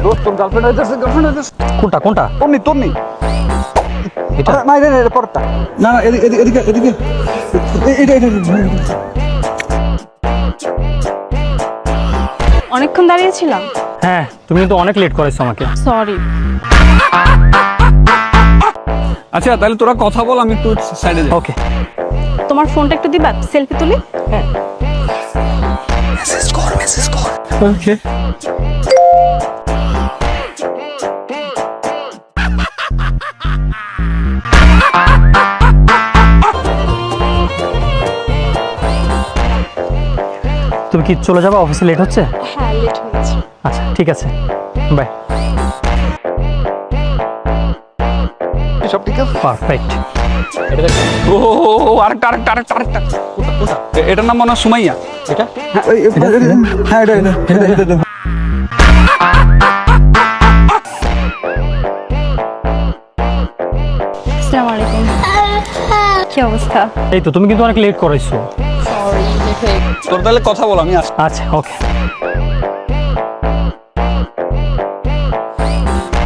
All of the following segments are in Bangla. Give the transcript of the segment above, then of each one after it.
দোস্ত তোর গার্লফ্রেন্ড হইতেছে কোনটা কোনটা? তোর নেই এটা না এটা পরটা না এদিকে এটা অনেকক্ষণ দাঁড়িয়েছিলাম। হ্যাঁ, তুমি কিন্তু অনেক লেট করেছো আমাকে। সরি। আচ্ছা তাহলে তোরা কথা বল, আমি একটু সাইডে যাই। ওকে। তোমার ফোনটা একটু দিবা, সেলফি তুলি। মেসেজ কর ওকে। তুমি কি চলে যাবে? অফিসে লেট হচ্ছে? হ্যাঁ, লেট হয়েছে। আচ্ছা ঠিক আছে, বাই। সব ঠিক আছে? পারফেক্ট। ও আরেকটা এটার নাম মনে হয় সুমাইয়া। এটা হ্যাঁ এটা আসসালামু আলাইকুম। কি অবস্থা? এই তো, তুমি কিন্তু অনেক লেট করাইছো। সরি, লেট হয়ে গেছে। তোর তাহলে কথা বল, আমি আসছি। আচ্ছা ওকে।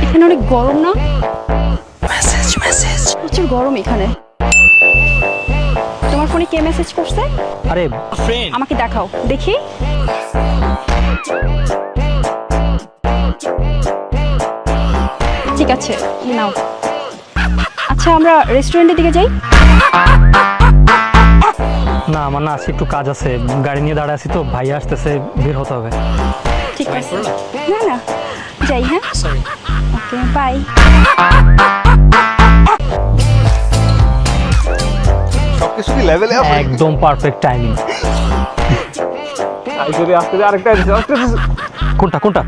এখানে অনেক গরম না? প্রচুর গরম এখানে। তোমার ফোনে কে মেসেজ করছে? আরে আমাকে দেখাও দেখি। ঠিক আছে, নাও। আচ্ছা, আমরা রেস্টুরেন্টের দিকে যাই। না, আমার না আজকে একটু কাজ আছে, গাড়ি নিয়ে দাঁড়ায় আছি তো, ভাই আসতেছে, বের হতে হবে। ঠিক আছে। না না, যাই। হ্যাঁ, ওকে, বাই। সবকিছু কি লেভেলে আছে? একদম পারফেক্ট টাইমিং। যদি আসতে আরেকটা কোনটা কোনটা?